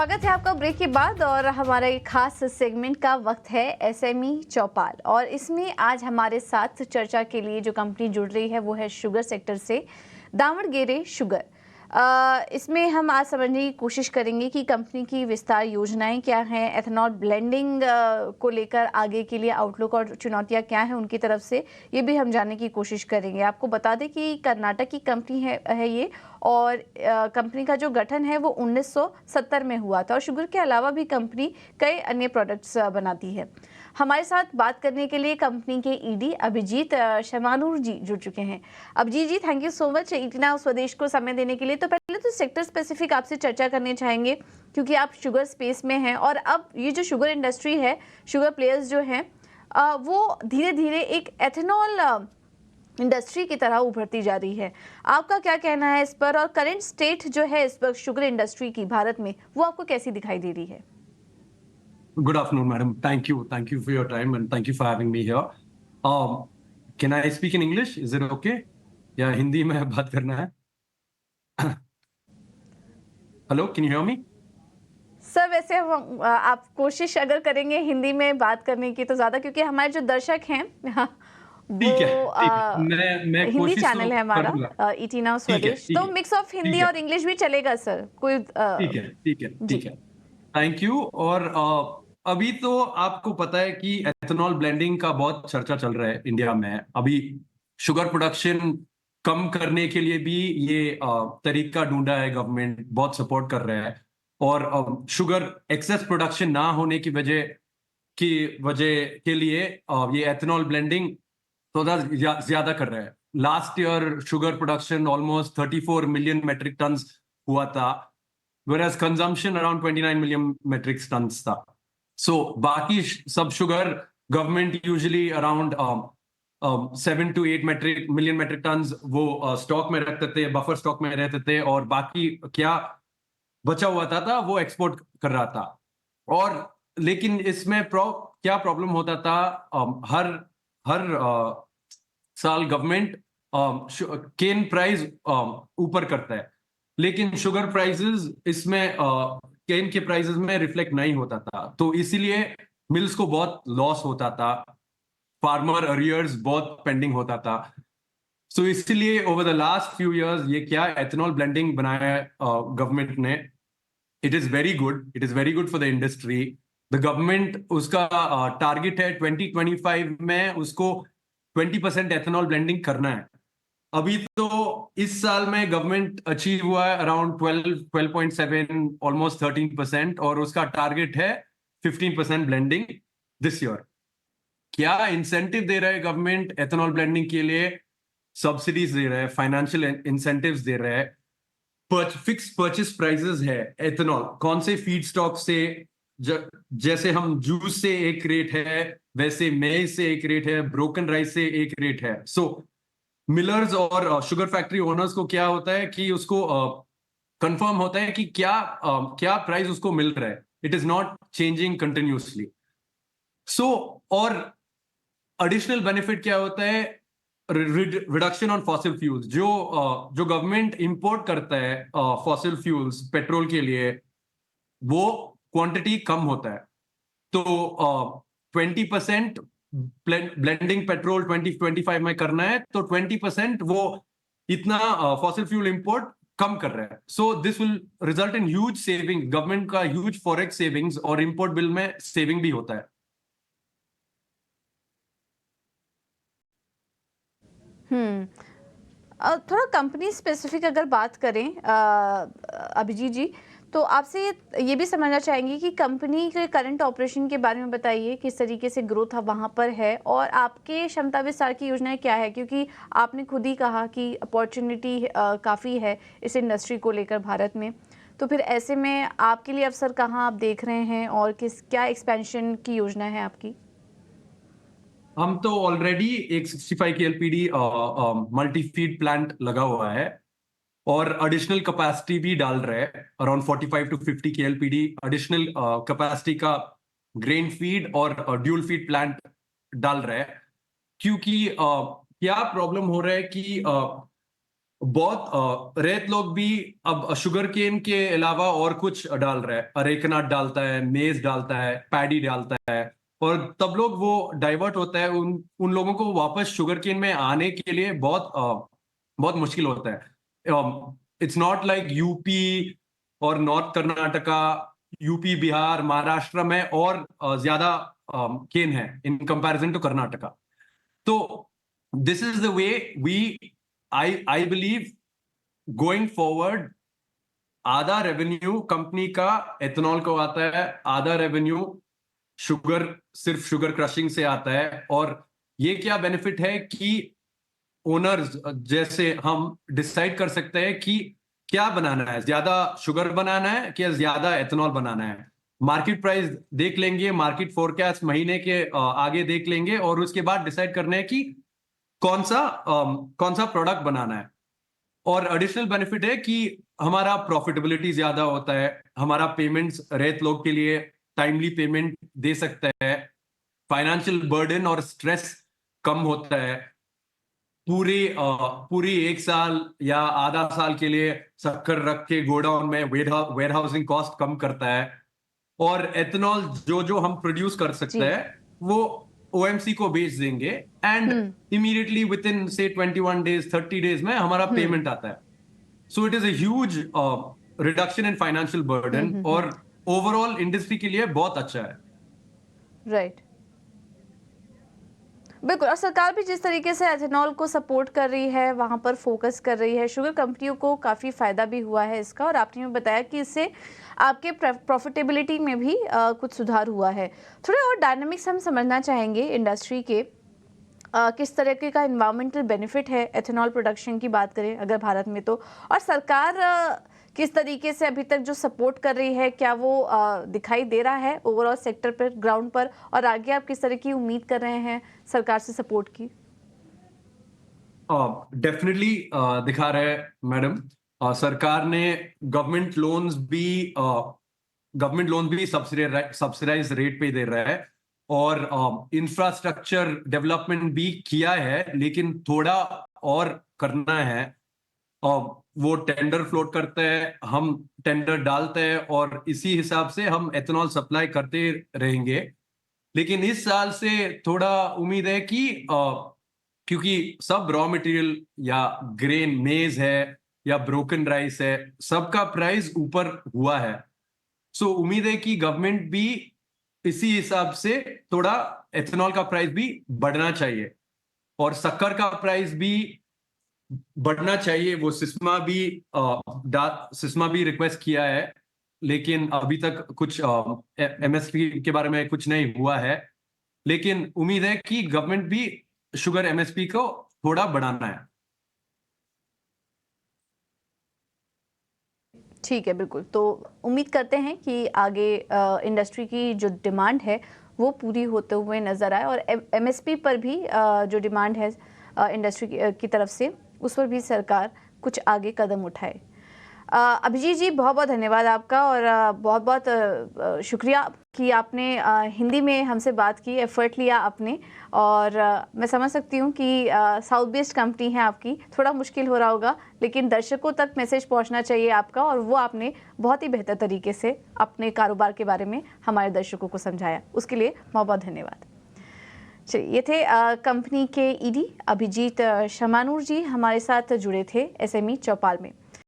स्वागत है आपका ब्रेक के बाद और हमारा एक खास सेगमेंट का वक्त है एसएमई चौपाल। और इसमें आज हमारे साथ चर्चा के लिए जो कंपनी जुड़ रही है वो है शुगर सेक्टर से दावणगेरे शुगर। इसमें हम आज समझने की कोशिश करेंगे कि कंपनी की विस्तार योजनाएं क्या हैं, एथेनॉल ब्लेंडिंग को लेकर आगे के लिए आउटलुक और चुनौतियां क्या हैं उनकी तरफ से, ये भी हम जानने की कोशिश करेंगे। आपको बता दें कि कर्नाटक की कंपनी है ये, और कंपनी का जो गठन है वो 1970 में हुआ था और शुगर के अलावा भी कंपनी कई अन्य प्रोडक्ट्स बनाती है। हमारे साथ बात करने के लिए कंपनी के ईडी अभिजीत शमानूर जी जुड़ चुके हैं। अभिजीत जी, थैंक यू सो मच इतना स्वदेश को समय देने के लिए। तो पहले तो सेक्टर स्पेसिफिक आपसे चर्चा करने चाहेंगे क्योंकि आप शुगर स्पेस में हैं और अब ये जो शुगर इंडस्ट्री है, शुगर प्लेयर्स जो हैं वो धीरे धीरे एक एथेनॉल इंडस्ट्री की तरह उभरती जा रही है। आपका क्या कहना है इस पर, और करंट स्टेट जो है इस वक्त शुगर इंडस्ट्री की भारत में, वो आपको कैसी दिखाई दे रही है? Good afternoon, madam. Thank you for your time and thank you for having me here. Can I speak in English? Is it okay? या हिंदी में बात करना है? Hello, can you hear me? Sir वैसे आप कोशिश अगर करेंगे हिंदी में बात करने की तो ज्यादा, क्योंकि हमारे जो दर्शक हैं ठीक है, वो मैं हिंदी कोशिश चैनल है हमारा ईटी नाउ स्वदेश, तो मिक्स ऑफ हिंदी और इंग्लिश भी चलेगा सर, कोई ठीक है। Thank you. और अभी तो आपको पता है कि एथेनॉल ब्लेंडिंग का बहुत चर्चा चल रहा है इंडिया में। अभी शुगर प्रोडक्शन कम करने के लिए भी ये तरीका ढूंढा है, गवर्नमेंट बहुत सपोर्ट कर रहा है। और शुगर एक्सेस प्रोडक्शन ना होने की वजह के लिए ये एथेनॉल ब्लेंडिंग थोड़ा ज्यादा कर रहा है। Last year sugar production almost 34 million metric ton हुआ था, whereas consumption around 29 million metric tons था। So बाकी सब sugar government usually around 7 to 8 million metric tons वो स्टॉक में रखते थे, बफर स्टॉक में रहते थे, और बाकी क्या बचा हुआ था वो एक्सपोर्ट कर रहा था। और लेकिन इसमें क्या प्रॉब्लम होता था, हर हर साल गवर्नमेंट केन प्राइस ऊपर करता है, लेकिन शुगर प्राइसेस इसमें केन के प्राइसेस में रिफ्लेक्ट नहीं होता था, तो इसीलिए मिल्स को बहुत लॉस होता था, फार्मर अरियर्स बहुत पेंडिंग होता था। सो इसलिए over the last few years ये क्या एथेनॉल ब्लेंडिंग बनाया है गवर्नमेंट ने। It is very good for the industry. The government उसका टारगेट है 2025 में उसको 20% एथेनॉल ब्लेंडिंग करना है। अभी तो इस साल में गवर्नमेंट अचीव हुआ है अराउंड 12.7 ऑलमोस्ट 13%, और उसका टारगेट है 15% ब्लेंडिंग दिस ईयर। क्या इंसेंटिव दे रहा है गवर्नमेंट एथेनॉल ब्लेंडिंग के लिए? सब्सिडीज दे रहा है, फाइनेंशियल इंसेंटिव्स दे रहा है, फिक्स परचेस प्राइसेस है। एथेनॉल कौन से फीड स्टॉक से, जैसे हम जूस से एक रेट है, वैसे मेज से एक रेट है, ब्रोकन राइस से एक रेट है। सो मिलर्स और शुगर फैक्ट्री ओनर्स को क्या होता है कि उसको कंफर्म होता है कि क्या प्राइस उसको मिल रहा है। It is not changing continuously. So और एडिशनल बेनिफिट क्या होता है? Reduction on fossil fuels. जो गवर्नमेंट इंपोर्ट करता है फॉसिल फ्यूल्स पेट्रोल के लिए, वो क्वांटिटी कम होता है। तो 20% ब्लेंडिंग पेट्रोल 2025 में करना है, तो 20% वो इतना फॉसिल फ्यूल इंपोर्ट कम कर रहा है। So this will result in huge saving, government का ह्यूज फॉरेक्स सेविंग्स, और इंपोर्ट बिल में सेविंग भी होता है। थोड़ा कंपनी स्पेसिफिक अगर बात करें अभिजीत जी, तो आपसे ये भी समझना चाहेंगे कि कंपनी के करंट ऑपरेशन के बारे में बताइए, किस तरीके से ग्रोथ वहाँ पर है और आपके क्षमता विस्तार की योजनाएं क्या है, क्योंकि आपने खुद ही कहा कि अपॉर्चुनिटी काफ़ी है इस इंडस्ट्री को लेकर भारत में। तो फिर ऐसे में आपके लिए अवसर कहाँ आप देख रहे हैं और क्या एक्सपेंशन की योजना है आपकी? हम तो ऑलरेडी एक 65 की एलपीडी मल्टी फीड प्लांट लगा हुआ है, और एडिशनल कैपेसिटी भी डाल रहे हैं। अराउंड 45 to 50 की एलपीडी एडिशनल कैपेसिटी का ग्रेन फीड और ड्यूल फीड प्लांट डाल रहे हैं। क्योंकि क्या प्रॉब्लम हो रहा है कि बहुत रेत लोग भी अब शुगर केन के अलावा और कुछ डाल रहे हैं, अरेकनट डालता है, मेज डालता है, पैडी डालता है, और तब लोग वो डाइवर्ट होता है, उन लोगों को वापस शुगर केन में आने के लिए बहुत मुश्किल होता है। इट्स नॉट लाइक यूपी और नॉर्थ कर्नाटका, यूपी, बिहार, महाराष्ट्र में और ज्यादा केन है इन कंपैरिजन टू कर्नाटका। तो this is the way we I believe going forward, आधा रेवेन्यू कंपनी का एथेनॉल को आता है, आधा रेवेन्यू सिर्फ शुगर क्रशिंग से आता है। और ये क्या बेनिफिट है कि ओनर्स जैसे हम डिसाइड कर सकते हैं कि क्या बनाना है, ज्यादा शुगर बनाना है कि ज्यादा एथेनॉल बनाना है। मार्केट प्राइस देख लेंगे, मार्केट फोरकास्ट महीने के आगे देख लेंगे, और उसके बाद डिसाइड करना है कि कौन सा प्रोडक्ट बनाना है। और एडिशनल बेनिफिट है कि हमारा प्रॉफिटेबिलिटी ज्यादा होता है, हमारा पेमेंट्स रेत लोग के लिए टाइमली पेमेंट दे सकता है, फाइनेंशियल बर्डन और स्ट्रेस कम होता है, पूरी एक साल या आधा साल के लिए शक्कर रख के गोडाउन में वेयर हाउसिंग कॉस्ट कम करता है। और एथेनॉल जो हम प्रोड्यूस कर सकते जी। हैं वो ओएमसी को बेच देंगे, एंड इमीडिएटली विद इन से 21 डेज 30 डेज में हमारा पेमेंट आता है। So it is a huge reduction in financial burden, और ओवरऑल इंडस्ट्री के लिए बहुत अच्छा है। राइट, बिल्कुल। और सरकार भी जिस तरीके से एथेनॉल को सपोर्ट कर रही है, वहाँ पर फोकस कर रही है, शुगर कंपनियों को काफ़ी फ़ायदा भी हुआ है इसका। और आपने भी बताया कि इससे आपके प्रॉफिटेबिलिटी में भी कुछ सुधार हुआ है। थोड़े और डायनामिक्स हम समझना चाहेंगे इंडस्ट्री के, किस तरीके का इन्वायरमेंटल बेनिफिट है एथेनॉल प्रोडक्शन की बात करें अगर भारत में तो, और सरकार किस तरीके से अभी तक जो सपोर्ट कर रही है, क्या वो दिखाई दे रहा है ओवरऑल सेक्टर पर, ग्राउंड पर, और आगे आप किस तरह की उम्मीद कर रहे हैं सरकार से सपोर्ट की? डेफिनेटली दिखा रहा है मैडम। सरकार ने गवर्नमेंट लोन भी सब्सिडाइज रेट पे दे रहा है, और इंफ्रास्ट्रक्चर डेवलपमेंट भी किया है, लेकिन थोड़ा और करना है। वो टेंडर फ्लोट करते हैं, हम टेंडर डालते हैं, और इसी हिसाब से हम एथेनॉल सप्लाई करते रहेंगे। लेकिन इस साल से थोड़ा उम्मीद है कि क्योंकि सब रॉ मटेरियल या ग्रेन मेज है या ब्रोकन राइस है, सबका प्राइस ऊपर हुआ है। सो उम्मीद है कि गवर्नमेंट भी इसी हिसाब से थोड़ा एथेनॉल का प्राइस भी बढ़ना चाहिए, और शक्कर का प्राइस भी बढ़ना चाहिए। वो सिस्मा भी रिक्वेस्ट किया है, लेकिन अभी तक कुछ एमएसपी के बारे में कुछ नहीं हुआ है। लेकिन उम्मीद है कि गवर्नमेंट भी शुगर एमएसपी को थोड़ा बढ़ाना है। ठीक है, बिल्कुल। तो उम्मीद करते हैं कि आगे इंडस्ट्री की जो डिमांड है वो पूरी होते हुए नज़र आए, और एमएसपी पर भी जो डिमांड है इंडस्ट्री की तरफ से, उस पर भी सरकार कुछ आगे कदम उठाए। अभिजीत जी, बहुत बहुत धन्यवाद आपका, और बहुत बहुत शुक्रिया कि आपने हिंदी में हमसे बात की, एफर्ट लिया आपने। और मैं समझ सकती हूँ कि साउथ बेस्ड कंपनी है आपकी, थोड़ा मुश्किल हो रहा होगा, लेकिन दर्शकों तक मैसेज पहुँचना चाहिए आपका, और वो आपने बहुत ही बेहतर तरीके से अपने कारोबार के बारे में हमारे दर्शकों को समझाया। उसके लिए बहुत बहुत धन्यवाद। चलिए, ये थे कंपनी के ईडी अभिजीत शमानूर जी, हमारे साथ जुड़े थे एसएमई चौपाल में।